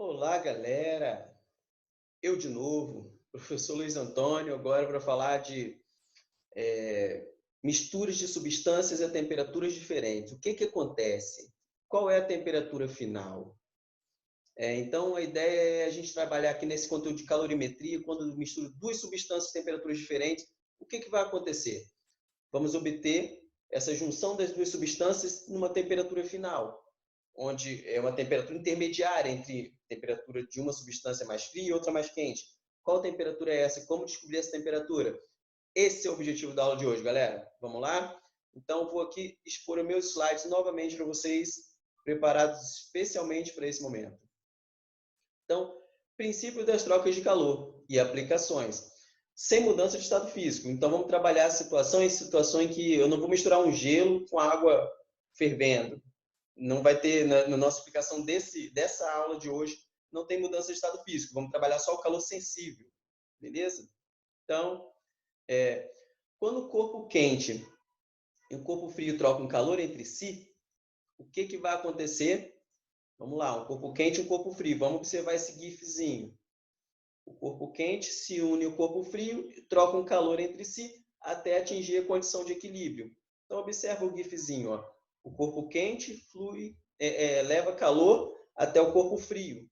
Olá, galera! Eu de novo, professor Luiz Antônio, agora para falar de misturas de substâncias a temperaturas diferentes. O que que acontece? Qual é a temperatura final? Então, a ideia é a gente trabalhar aqui nesse conteúdo de calorimetria, quando mistura duas substâncias a temperaturas diferentes, o que que vai acontecer? Vamos obter essa junção das duas substâncias numa temperatura final, onde é uma temperatura intermediária entre a temperatura de uma substância mais fria e outra mais quente. Qual temperatura é essa? Como descobrir essa temperatura? Esse é o objetivo da aula de hoje, galera. Vamos lá? Então, vou aqui expor os meus slides novamente para vocês, preparados especialmente para esse momento. Então, princípio das trocas de calor e aplicações, sem mudança de estado físico. Então, vamos trabalhar a situação em que eu não vou misturar um gelo com água fervendo. Não vai ter, na nossa aplicação dessa aula de hoje, não tem mudança de estado físico. Vamos trabalhar só o calor sensível, beleza? Então, quando o corpo quente e o corpo frio trocam calor entre si, o que que vai acontecer? Vamos lá, um corpo quente e um corpo frio. Vamos observar esse gifzinho. O corpo quente se une ao corpo frio e trocam calor entre si até atingir a condição de equilíbrio. Então, observa o gifzinho. Ó. O corpo quente leva calor até o corpo frio.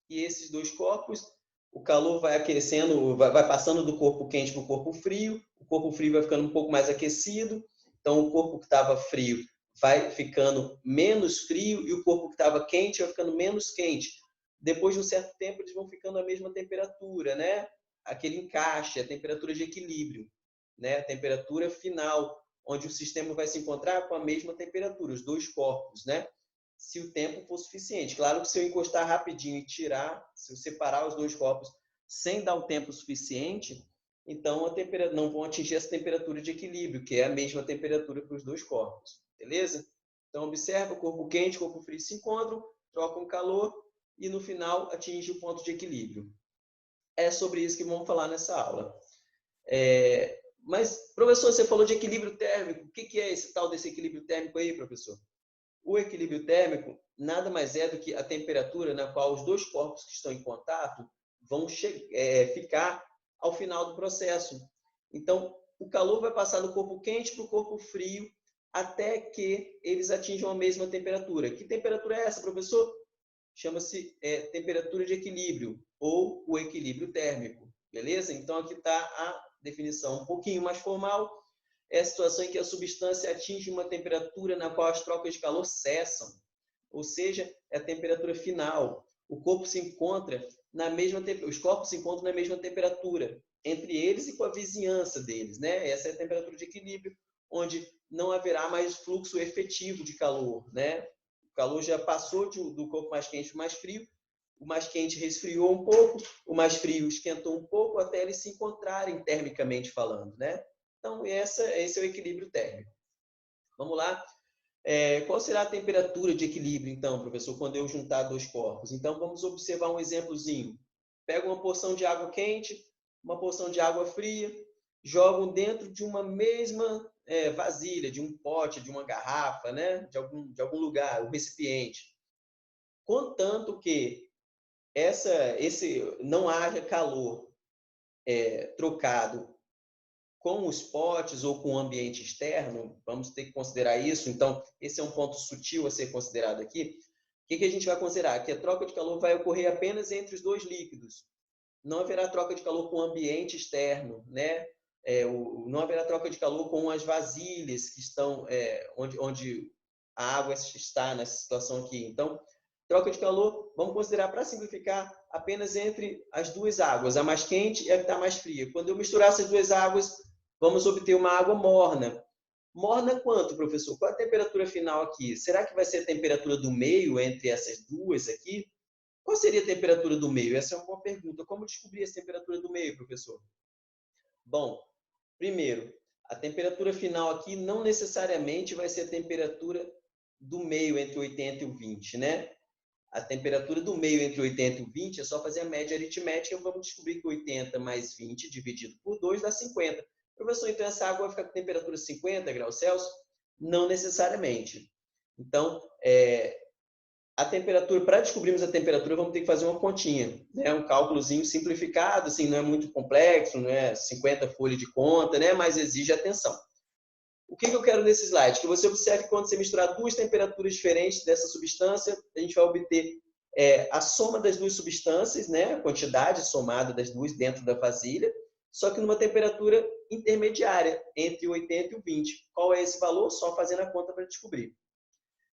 E esses dois corpos, o calor vai aquecendo, vai passando do corpo quente para o corpo frio vai ficando um pouco mais aquecido. Então, o corpo que estava frio vai ficando menos frio e o corpo que estava quente vai ficando menos quente. Depois de um certo tempo, eles vão ficando a mesma temperatura, né? Aquele encaixe, a temperatura de equilíbrio, né? A temperatura final, onde o sistema vai se encontrar com a mesma temperatura, os dois corpos, né? Se o tempo for suficiente. Claro que se eu encostar rapidinho e tirar, se eu separar os dois corpos sem dar o tempo suficiente, então não vão atingir essa temperatura de equilíbrio, que é a mesma temperatura para os dois corpos, beleza? Então, observa, o corpo quente e o corpo frio se encontram, trocam calor e, no final, atinge o ponto de equilíbrio. É sobre isso que vamos falar nessa aula. Mas, professor, você falou de equilíbrio térmico. O que é esse tal desse equilíbrio térmico aí, professor? O equilíbrio térmico nada mais é do que a temperatura na qual os dois corpos que estão em contato vão ficar ao final do processo. Então, o calor vai passar do corpo quente para o corpo frio até que eles atinjam a mesma temperatura. Que temperatura é essa, professor? Chama-se temperatura de equilíbrio ou o equilíbrio térmico, beleza? Então, aqui está a definição um pouquinho mais formal. É a situação em que a substância atinge uma temperatura na qual as trocas de calor cessam, ou seja, é a temperatura final. O corpo se encontra na mesma os corpos se encontram na mesma temperatura entre eles e com a vizinhança deles, né? Essa é a temperatura de equilíbrio, onde não haverá mais fluxo efetivo de calor, né? O calor já passou do corpo mais quente para o mais frio, o mais quente resfriou um pouco, o mais frio esquentou um pouco, até eles se encontrarem termicamente falando, né? Então, esse é o equilíbrio térmico. Vamos lá? Qual será a temperatura de equilíbrio, então, professor, quando eu juntar dois corpos? Então, vamos observar um exemplozinho. Pega uma porção de água quente, uma porção de água fria, jogam dentro de uma mesma vasilha, de um pote, de uma garrafa, né? de algum lugar, um recipiente. Contanto que esse não haja calor trocado com os potes ou com o ambiente externo, vamos ter que considerar isso. Então, esse é um ponto sutil a ser considerado aqui. O que a gente vai considerar? Que a troca de calor vai ocorrer apenas entre os dois líquidos. Não haverá troca de calor com o ambiente externo, né? Não haverá troca de calor com as vasilhas que estão onde a água está nessa situação aqui. Então, troca de calor, vamos considerar, para simplificar, apenas entre as duas águas, a mais quente e a que está mais fria. Quando eu misturar essas duas águas, vamos obter uma água morna. Morna quanto, professor? Qual a temperatura final aqui? Será que vai ser a temperatura do meio entre essas duas aqui? Qual seria a temperatura do meio? Essa é uma boa pergunta. Como descobrir a temperatura do meio, professor? Bom, primeiro, a temperatura final aqui não necessariamente vai ser a temperatura do meio entre 80 e o 20, né? A temperatura do meio entre 80 e o 20 é só fazer a média aritmética e vamos descobrir que 80 mais 20 dividido por 2 dá 50. Professor, então essa água vai ficar com temperatura 50 graus Celsius? Não necessariamente. Então, A temperatura, para descobrirmos a temperatura, vamos ter que fazer uma continha, né? Um cálculozinho simplificado, assim, não é muito complexo, não é 50 folhas de conta, né? Mas exige atenção. O que eu quero nesse slide? Que você observe que quando você misturar duas temperaturas diferentes dessa substância, a gente vai obter a soma das duas substâncias, né? A quantidade somada das duas dentro da vasilha, só que numa temperatura intermediária, entre 80 e 20. Qual é esse valor? Só fazendo a conta para descobrir.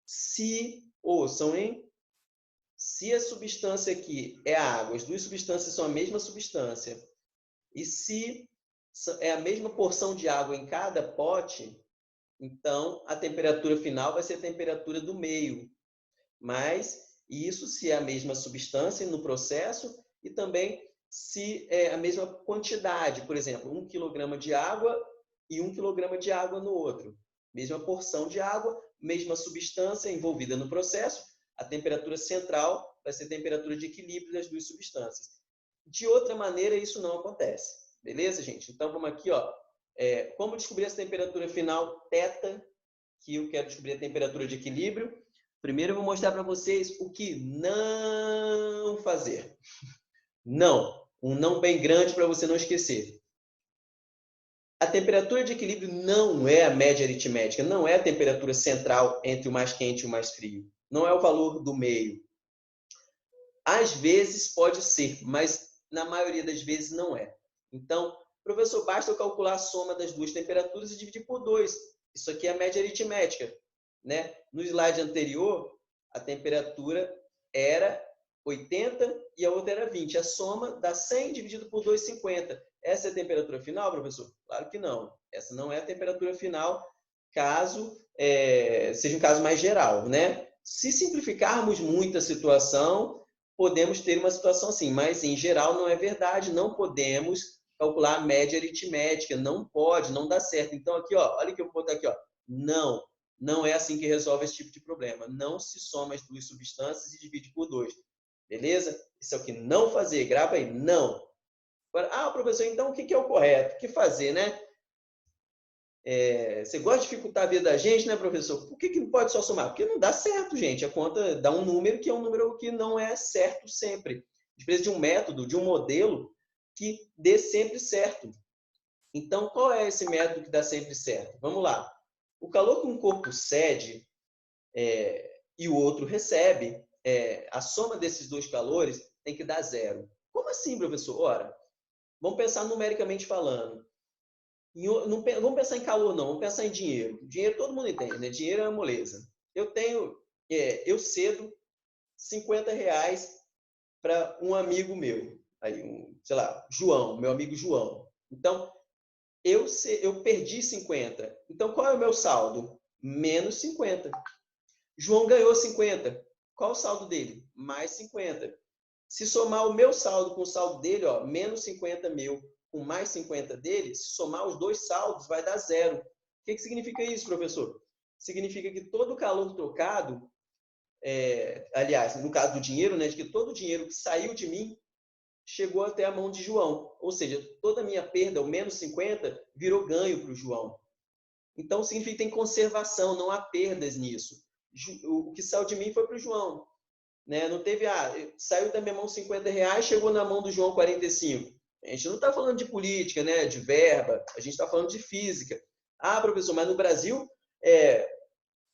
Se, ouçam, hein? Se a substância aqui é a água, as duas substâncias são a mesma substância, e se é a mesma porção de água em cada pote, então a temperatura final vai ser a temperatura do meio. Mas isso se é a mesma substância no processo e também se é a mesma quantidade. Por exemplo, 1 kg de água e 1 kg de água no outro. Mesma porção de água, mesma substância envolvida no processo, a temperatura central vai ser a temperatura de equilíbrio das duas substâncias. De outra maneira, isso não acontece. Beleza, gente? Então, vamos aqui, ó. Como descobrir essa temperatura final θ, que eu quero descobrir a temperatura de equilíbrio. Primeiro, eu vou mostrar para vocês o que não fazer. Não. Um não bem grande para você não esquecer. A temperatura de equilíbrio não é a média aritmética, não é a temperatura central entre o mais quente e o mais frio. Não é o valor do meio. Às vezes pode ser, mas na maioria das vezes não é. Então, professor, basta eu calcular a soma das duas temperaturas e dividir por 2. Isso aqui é a média aritmética, né? No slide anterior, a temperatura era 80 e a outra era 20. A soma dá 100 dividido por 2, 50. Essa é a temperatura final, professor? Claro que não. Essa não é a temperatura final, caso seja um caso mais geral, né? Se simplificarmos muito a situação, podemos ter uma situação assim, mas em geral não é verdade, não podemos calcular a média aritmética, não pode, não dá certo. Então aqui, ó, olha o que eu vou botar aqui, ó. Não é assim que resolve esse tipo de problema. Não se soma as duas substâncias e divide por 2. Beleza? Isso é o que não fazer. Grava aí, não. Agora, professor, então o que é o correto? O que fazer, né? Você gosta de dificultar a vida da gente, né, professor? Por que não pode só somar? Porque não dá certo, gente. A conta dá um número que é um número que não é certo sempre. A gente precisa de um método, de um modelo que dê sempre certo. Então, qual é esse método que dá sempre certo? Vamos lá. O calor que um corpo cede e o outro recebe, a soma desses dois calores tem que dar zero. Como assim, professor? Ora, vamos pensar numericamente falando. Não vamos pensar em calor, não. Vamos pensar em dinheiro. Dinheiro todo mundo entende, né? Dinheiro é uma moleza. Eu cedo 50 reais para um amigo meu. Aí, sei lá, João, meu amigo João. Então, eu perdi 50. Então, qual é o meu saldo? Menos 50. João ganhou 50. Qual o saldo dele? Mais 50. Se somar o meu saldo com o saldo dele, ó, menos 50 meu, com mais 50 dele, se somar os dois saldos, vai dar zero. O que significa isso, professor? Significa que todo o calor trocado, aliás, no caso do dinheiro, né, de que todo o dinheiro que saiu de mim chegou até a mão de João. Ou seja, toda a minha perda, o menos 50, virou ganho para o João. Então, significa que tem conservação, não há perdas nisso. O que saiu de mim foi para o João. Né? Não teve, saiu da minha mão 50 reais, chegou na mão do João 45. A gente não está falando de política, né? De verba, a gente está falando de física. Professor, mas no Brasil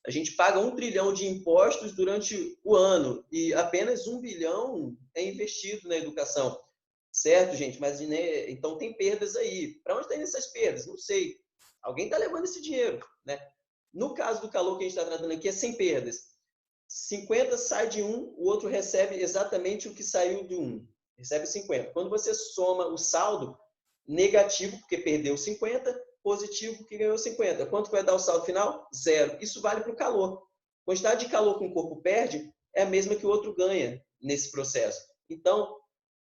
a gente paga 1 trilhão de impostos durante o ano e apenas 1 bilhão é investido na educação. Certo, gente? Mas né, então tem perdas aí. Para onde estão essas perdas? Não sei. Alguém está levando esse dinheiro. Né? No caso do calor que a gente está tratando aqui, é sem perdas. 50 sai de um, o outro recebe exatamente o que saiu de um. Recebe 50. Quando você soma o saldo, negativo, porque perdeu 50, positivo, porque ganhou 50. Quanto vai dar o saldo final? Zero. Isso vale para o calor. A quantidade de calor que um corpo perde é a mesma que o outro ganha nesse processo. Então,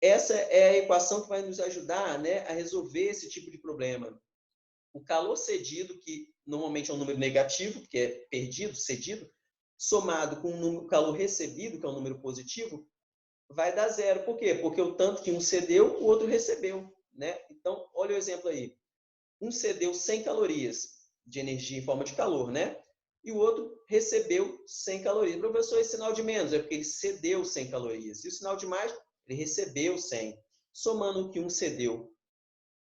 essa é a equação que vai nos ajudar, né, a resolver esse tipo de problema. O calor cedido, que normalmente é um número negativo, porque é perdido, cedido, somado com o calor recebido, que é um número positivo, vai dar zero. Por quê? Porque o tanto que um cedeu, o outro recebeu. Né? Então, olha o exemplo aí. Um cedeu 100 calorias de energia em forma de calor, né? e o outro recebeu 100 calorias. Professor, esse sinal de menos é porque ele cedeu 100 calorias. E o sinal de mais, ele recebeu 100. Somando o que um cedeu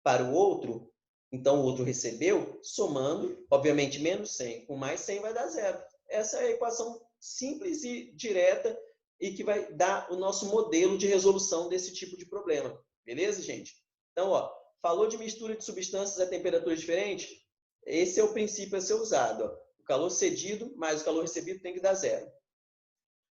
para o outro, então o outro recebeu, somando, obviamente, menos 100 com mais 100 vai dar zero. Essa é a equação simples e direta e que vai dar o nosso modelo de resolução desse tipo de problema. Beleza, gente? Então, ó, falou de mistura de substâncias a temperaturas diferentes? Esse é o princípio a ser usado. Ó. O calor cedido mais o calor recebido tem que dar zero.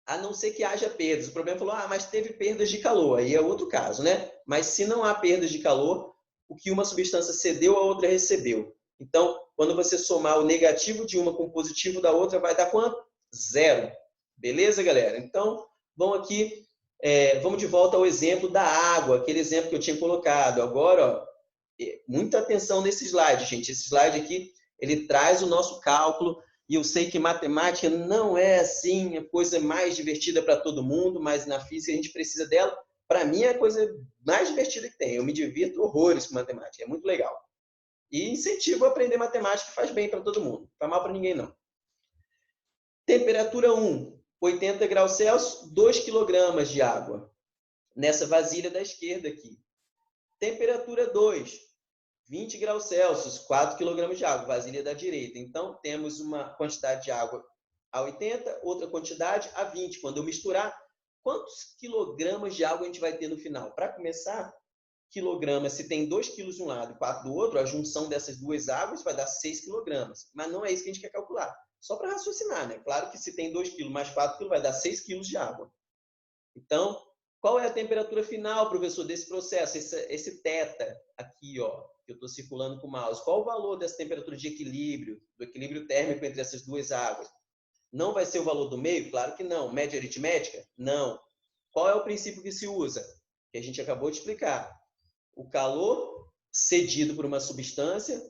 A não ser que haja perdas. O problema falou, mas teve perdas de calor. Aí é outro caso, né? Mas se não há perdas de calor, o que uma substância cedeu, a outra recebeu. Então, quando você somar o negativo de uma com o positivo da outra, vai dar quanto? Zero. Beleza, galera? Então, vamos aqui, vamos de volta ao exemplo da água, aquele exemplo que eu tinha colocado. Agora, ó, muita atenção nesse slide, gente. Esse slide aqui, ele traz o nosso cálculo, e eu sei que matemática não é assim a coisa mais divertida para todo mundo, mas na física a gente precisa dela. Para mim é a coisa mais divertida que tem. Eu me divirto horrores com matemática, é muito legal. E incentivo a aprender matemática, faz bem para todo mundo. Não faz mal para ninguém, não. Temperatura 1, 80 graus Celsius, 2 kg de água. Nessa vasilha da esquerda aqui. Temperatura 2, 20 graus Celsius, 4 kg de água, vasilha da direita. Então, temos uma quantidade de água a 80, outra quantidade a 20. Quando eu misturar, quantos quilogramas de água a gente vai ter no final? Para começar, quilogramas, se tem 2 quilos de um lado e 4 do outro, a junção dessas duas águas vai dar 6 quilogramas. Mas não é isso que a gente quer calcular. Só para raciocinar, né? Claro que se tem 2 quilos mais 4 quilos, vai dar 6 quilos de água. Então, qual é a temperatura final, professor, desse processo? Esse θ aqui, ó, que eu estou circulando com o mouse. Qual o valor dessa temperatura de equilíbrio, do equilíbrio térmico entre essas duas águas? Não vai ser o valor do meio? Claro que não. Média aritmética? Não. Qual é o princípio que se usa? Que a gente acabou de explicar. O calor cedido por uma substância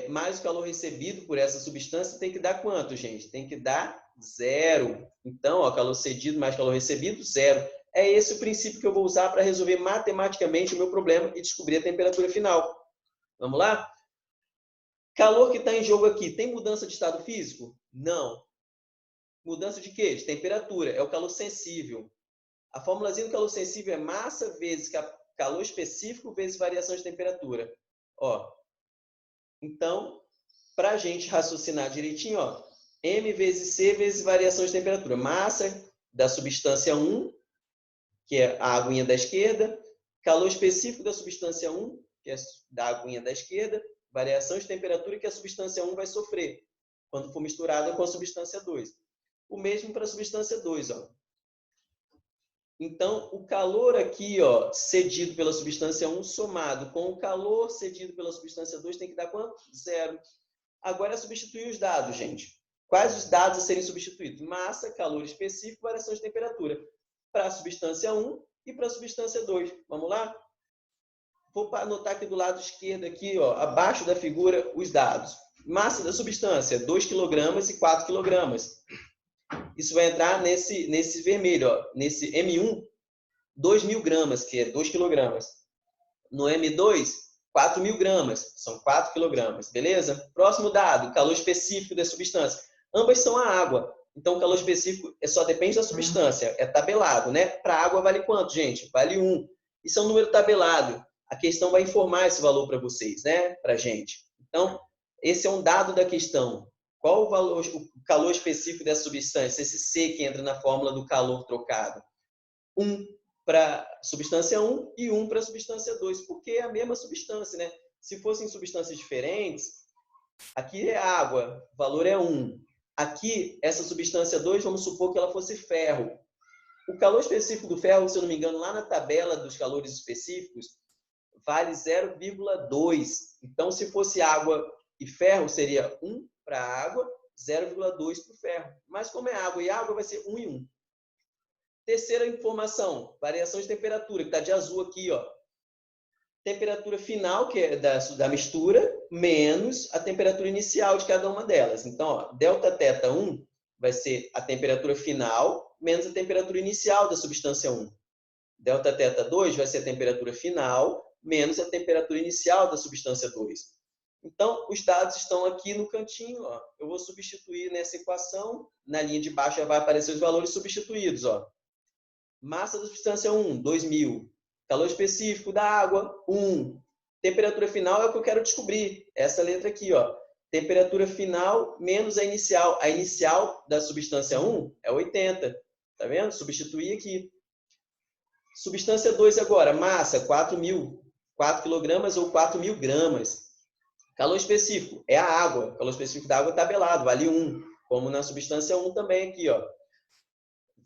mais o calor recebido por essa substância tem que dar quanto, gente? Tem que dar zero. Então, ó, calor cedido mais calor recebido, zero. É esse o princípio que eu vou usar para resolver matematicamente o meu problema e descobrir a temperatura final. Vamos lá? Calor que está em jogo aqui, tem mudança de estado físico? Não. Mudança de quê? De temperatura. É o calor sensível. A formulazinha do calor sensível é massa vezes calor específico vezes variação de temperatura. Ó. Então, para a gente raciocinar direitinho, ó, M vezes C vezes variação de temperatura. Massa da substância 1, que é a aguinha da esquerda, calor específico da substância 1, que é da aguinha da esquerda, variação de temperatura que a substância 1 vai sofrer quando for misturada com a substância 2. O mesmo para a substância 2. Ó. Então, o calor aqui, ó, cedido pela substância 1, somado com o calor cedido pela substância 2, tem que dar quanto? Zero. Agora é substituir os dados, gente. Quais os dados a serem substituídos? Massa, calor específico, variação de temperatura. Para a substância 1 e para a substância 2. Vamos lá? Vou anotar aqui do lado esquerdo, aqui, ó, abaixo da figura, os dados. Massa da substância, 2 kg e 4 kg. Isso vai entrar nesse vermelho, ó, nesse M1, 2.000 gramas, que é 2 kg. No M2, 4.000 gramas, são 4 kg, beleza? Próximo dado, calor específico da substância. Ambas são a água. Então, o calor específico só depende da substância, é tabelado, né? Para a água vale quanto, gente? Vale 1. Isso é um número tabelado. A questão vai informar esse valor para vocês, né? Para a gente. Então, esse é um dado da questão. Qual o valor, o calor específico dessa substância? Esse C que entra na fórmula do calor trocado. 1 para a substância 1 e 1 para a substância 2, porque é a mesma substância, né? Se fossem substâncias diferentes, aqui é água, o valor é 1. Aqui, essa substância 2, vamos supor que ela fosse ferro. O calor específico do ferro, se eu não me engano, lá na tabela dos calores específicos, vale 0,2. Então, se fosse água e ferro, seria 1 para a água, 0,2 para o ferro. Mas como é água e água, vai ser 1 e 1. Terceira informação, variação de temperatura, que está de azul aqui, ó. Temperatura final, que é da mistura, menos a temperatura inicial de cada uma delas. Então, ó, delta θ 1 vai ser a temperatura final menos a temperatura inicial da substância 1. Delta θ 2 vai ser a temperatura final menos a temperatura inicial da substância 2. Então, os dados estão aqui no cantinho. Ó. Eu vou substituir nessa equação. Na linha de baixo já vai aparecer os valores substituídos. Ó. Massa da substância 1, 2.000. Calor específico da água, 1. Temperatura final é o que eu quero descobrir. Essa letra aqui. Ó. Temperatura final menos a inicial. A inicial da substância 1 é 80. Tá vendo? Substituir aqui. Substância 2 agora. Massa, 4.000. 4 quilogramas ou 4.000 gramas. Calor específico é a água. Calor específico da água tabelado, vale 1. Como na substância 1 também aqui. Ó.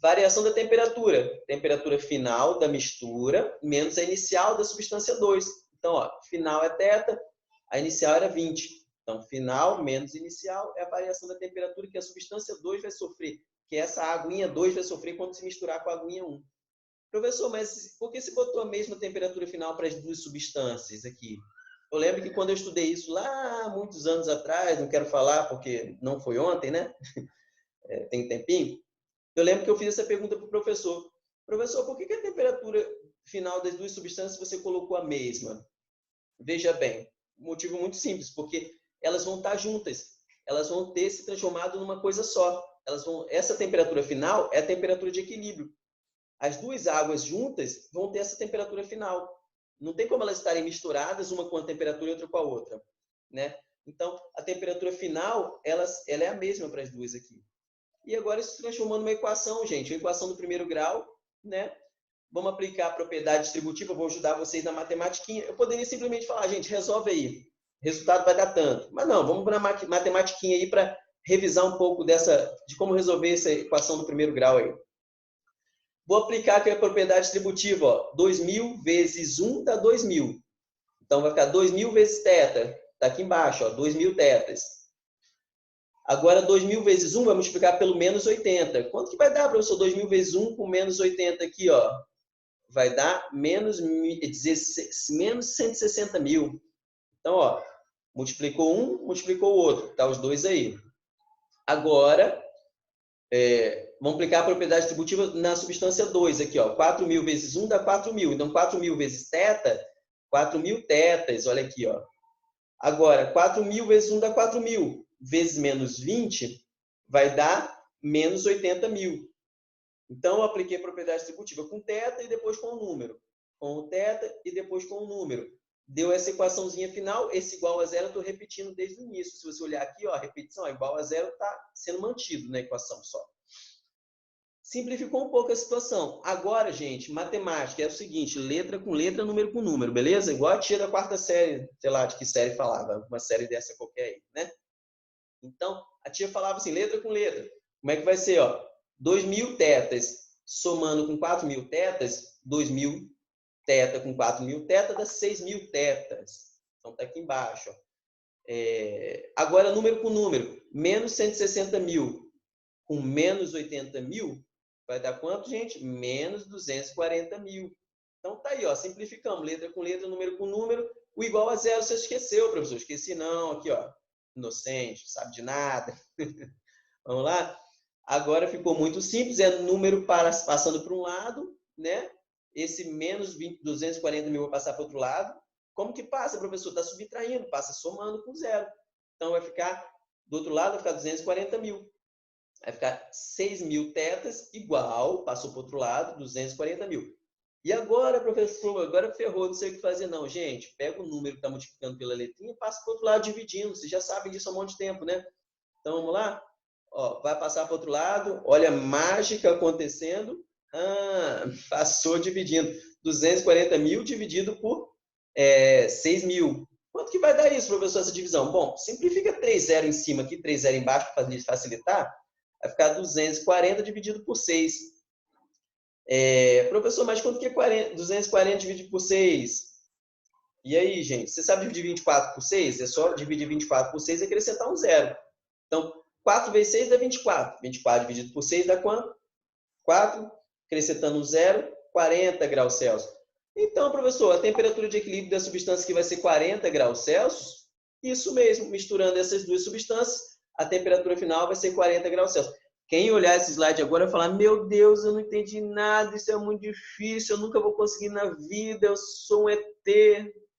Variação da temperatura. Temperatura final da mistura menos a inicial da substância 2. Então, ó, final é θ, a inicial era 20. Então, final menos inicial é a variação da temperatura que a substância 2 vai sofrer, que essa aguinha 2 vai sofrer quando se misturar com a aguinha 1. Professor, mas por que se botou a mesma temperatura final para as duas substâncias aqui? Eu lembro que quando eu estudei isso lá muitos anos atrás, não quero falar porque não foi ontem, né? Tem um tempinho. Eu lembro que eu fiz essa pergunta para o professor. Professor, por que a temperatura final das duas substâncias você colocou a mesma? Veja bem, motivo muito simples, porque elas vão estar juntas. Elas vão ter se transformado numa coisa só. Essa temperatura final é a temperatura de equilíbrio. As duas águas juntas vão ter essa temperatura final. Não tem como elas estarem misturadas, uma com a temperatura e outra com a outra. Né? Então, a temperatura final, ela é a mesma para as duas aqui. E agora isso se transformou numa equação, gente. Uma equação do primeiro grau. Né? Vamos aplicar a propriedade distributiva, vou ajudar vocês na matematiquinha. Eu poderia simplesmente falar, gente, resolve aí. O resultado vai dar tanto. Mas não, vamos para a matematiquinha aí para revisar um pouco de como resolver essa equação do primeiro grau aí. Vou aplicar aqui a propriedade distributiva. Ó. 2.000 vezes 1 dá 2.000. Então, vai ficar 2.000 vezes θ. Está aqui embaixo, ó, 2.000 θs. Agora, 2.000 vezes 1 vai multiplicar pelo menos 80. Quanto que vai dar, professor? 2.000 vezes 1 com menos 80 aqui, ó. Vai dar menos 160 mil. Então, ó, multiplicou um, multiplicou o outro. Tá os dois aí. Agora, vamos aplicar a propriedade distributiva na substância 2 aqui, ó. 4.000 vezes 1 dá 4.000. Então, 4.000 vezes θ, 4.000 θs. Olha aqui, ó. Agora, 4.000 vezes 1 dá 4.000. Vezes menos 20 vai dar menos 80.000. Então, eu apliquei a propriedade distributiva com θ e depois com o número. Com o θ e depois com o número. Deu essa equaçãozinha final, esse igual a zero, eu estou repetindo desde o início. Se você olhar aqui, ó, a repetição igual a zero está sendo mantido na equação só. Simplificou um pouco a situação. Agora, gente, matemática é o seguinte, letra com letra, número com número, beleza? Igual a tia da quarta série, sei lá de que série falava, uma série dessa qualquer aí, né? Então, a tia falava assim, letra com letra. Como é que vai ser, ó? 2.000 θs somando com 4.000 θs, 2.000 θ com 4.000 θ dá 6.000 θs. Então, tá aqui embaixo. Ó. Agora, número com número. Menos 160.000 com menos 80.000 vai dar quanto, gente? Menos 240.000. Então, tá aí, ó. Simplificamos. Letra com letra, número com número. O igual a zero, você esqueceu, professor. Esqueci não. Aqui, ó. Inocente, sabe de nada. Vamos lá? Agora ficou muito simples, é número passando para um lado, né? Esse menos 240.000 vai passar para o outro lado. Como que passa, professor? Está subtraindo, passa somando com zero. Então, vai ficar, do outro lado, vai ficar 240.000. Vai ficar 6.000 θs igual, passou para o outro lado, 240.000. E agora, professor, agora ferrou, não sei o que fazer não. Gente, pega o número que está multiplicando pela letrinha e passa para o outro lado dividindo. Vocês já sabem disso há um monte de tempo, né? Então, vamos lá? Ó, vai passar para o outro lado. Olha a mágica acontecendo. Passou dividindo. 240.000 dividido por 6.000. Quanto que vai dar isso, professor, essa divisão? Bom, simplifica 3 zero em cima aqui, 3 zero embaixo para facilitar. Vai ficar 240 dividido por 6. Professor, mas quanto que é 240 dividido por 6? E aí, gente? Você sabe dividir 24 por 6? É só dividir 24 por 6 e acrescentar um zero. Então, 4 vezes 6 dá 24. 24 dividido por 6 dá quanto? 4. Acrescentando um zero, 40 graus Celsius. Então, professor, a temperatura de equilíbrio da substância que vai ser 40 graus Celsius, isso mesmo, misturando essas duas substâncias, a temperatura final vai ser 40 graus Celsius. Quem olhar esse slide agora vai falar, meu Deus, eu não entendi nada, isso é muito difícil, eu nunca vou conseguir na vida, eu sou um ET,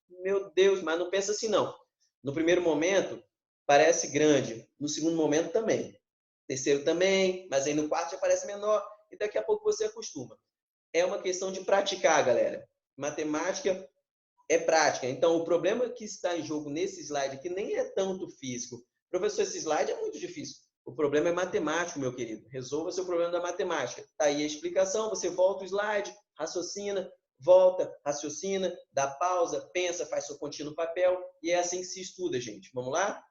meu Deus, mas não pensa assim não. No primeiro momento, parece grande. No segundo momento, também. Terceiro também, mas aí no quarto já parece menor e daqui a pouco você acostuma. É uma questão de praticar, galera. Matemática é prática. Então, o problema que está em jogo nesse slide aqui nem é tanto físico. Professor, esse slide é muito difícil. O problema é matemático, meu querido. Resolva seu problema da matemática. Está aí a explicação, você volta o slide, raciocina, volta, raciocina, dá pausa, pensa, faz sua continha no papel, e é assim que se estuda, gente. Vamos lá?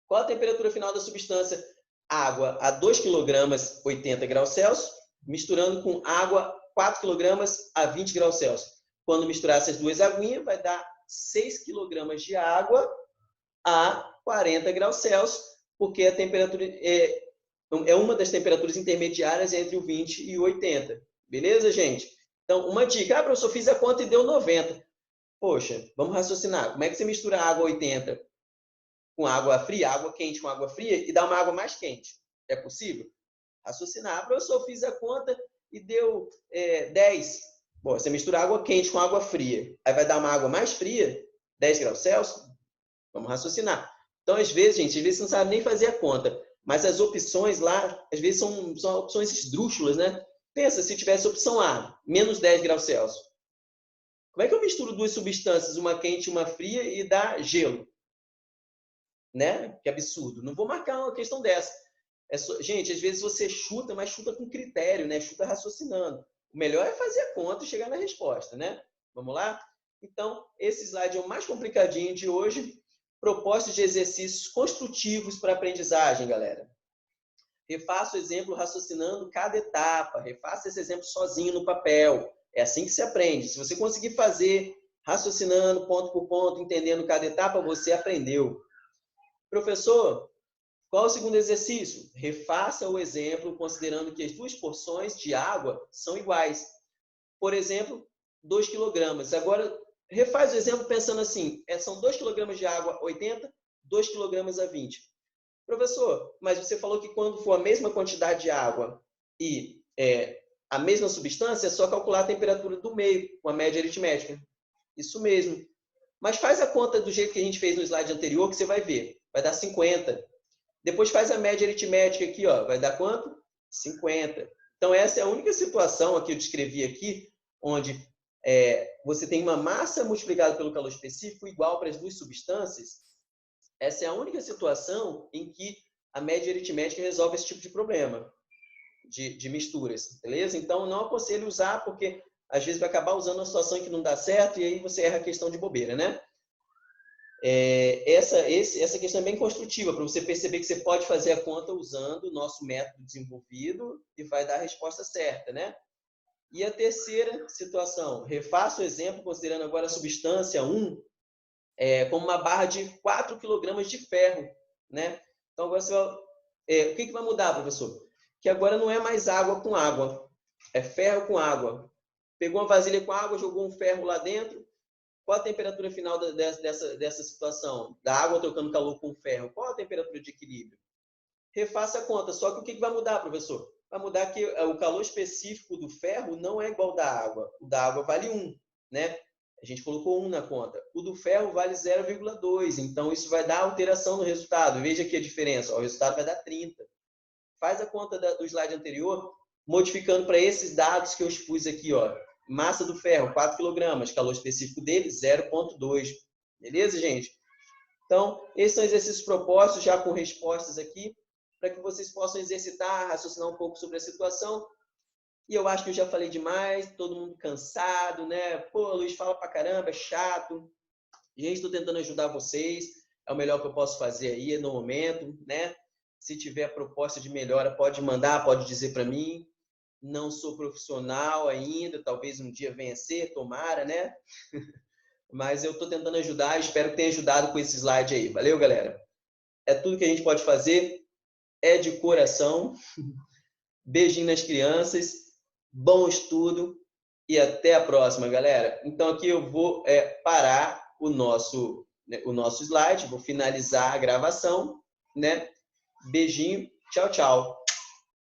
Qual a temperatura final da substância? Água a 2 kg, 80 graus Celsius, misturando com água 4 kg a 20 graus Celsius. Quando misturar essas duas aguinhas, vai dar 6 kg de água a 40 graus Celsius, porque a temperatura é uma das temperaturas intermediárias entre o 20 e o 80. Beleza, gente? Então, uma dica. Professor, fiz a conta e deu 90. Poxa, vamos raciocinar. Como é que você mistura água 80 com água fria, água quente com água fria e dá uma água mais quente? É possível? Raciocinar. Professor, fiz a conta e deu 10. Bom, você mistura água quente com água fria. Aí vai dar uma água mais fria, 10 graus Celsius? Vamos raciocinar. Então, às vezes, gente, você não sabe nem fazer a conta. Mas as opções lá, às vezes, são opções esdrúxulas, né? Pensa, se tivesse opção A, menos 10 graus Celsius. Como é que eu misturo duas substâncias, uma quente e uma fria, e dá gelo? Né? Que absurdo. Não vou marcar uma questão dessa. Gente, às vezes você chuta, mas chuta com critério, né? Chuta raciocinando. O melhor é fazer a conta e chegar na resposta, né? Vamos lá? Então, esse slide é o mais complicadinho de hoje. Propostas de exercícios construtivos para aprendizagem, galera. Refaça o exemplo raciocinando cada etapa. Refaça esse exemplo sozinho no papel. É assim que se aprende. Se você conseguir fazer raciocinando ponto por ponto, entendendo cada etapa, você aprendeu. Professor, qual o segundo exercício? Refaça o exemplo considerando que as duas porções de água são iguais. Por exemplo, 2 kg. Agora, refaz o exemplo pensando assim, são 2 kg de água 80, 2 kg a 20. Professor, mas você falou que quando for a mesma quantidade de água e a mesma substância, é só calcular a temperatura do meio, com a média aritmética. Isso mesmo. Mas faz a conta do jeito que a gente fez no slide anterior, que você vai ver. Vai dar 50. Depois faz a média aritmética aqui, ó. Vai dar quanto? 50. Então, essa é a única situação que eu descrevi aqui, onde você tem uma massa multiplicada pelo calor específico igual para as duas substâncias. Essa é a única situação em que a média aritmética resolve esse tipo de problema de misturas, beleza? Então, não aconselho usar, porque às vezes vai acabar usando uma situação em que não dá certo e aí você erra a questão de bobeira, né? Essa questão é bem construtiva, para você perceber que você pode fazer a conta usando o nosso método desenvolvido e vai dar a resposta certa, né? E a terceira situação, refaça o exemplo considerando agora a substância 1 como uma barra de 4 kg de ferro, né? Então, agora você vai... o que vai mudar, professor? Que agora não é mais água com água, é ferro com água. Pegou uma vasilha com água, jogou um ferro lá dentro. Qual a temperatura final dessa situação? Da água trocando calor com ferro. Qual a temperatura de equilíbrio? Refaça a conta. Só que o que vai mudar, professor? Vai mudar que o calor específico do ferro não é igual ao da água. O da água vale 1, né? A gente colocou 1 na conta. O do ferro vale 0,2. Então, isso vai dar alteração no resultado. Veja aqui a diferença. O resultado vai dar 30. Faz a conta do slide anterior, modificando para esses dados que eu expus aqui, ó. Massa do ferro, 4 kg. Calor específico dele, 0,2. Beleza, gente? Então, esses são exercícios propostos, já com respostas aqui, para que vocês possam exercitar, raciocinar um pouco sobre a situação. E eu acho que eu já falei demais, todo mundo cansado, né? Pô, Luiz, fala pra caramba, é chato. Gente, estou tentando ajudar vocês. É o melhor que eu posso fazer aí no momento, né? Se tiver proposta de melhora, pode mandar, pode dizer para mim. Não sou profissional ainda, talvez um dia venha a ser, tomara, né? Mas eu estou tentando ajudar, espero que tenha ajudado com esse slide aí. Valeu, galera? É tudo que a gente pode fazer, é de coração. Beijinho nas crianças, bom estudo e até a próxima, galera. Então aqui eu vou parar o nosso slide, vou finalizar a gravação, né? Beijinho, tchau, tchau.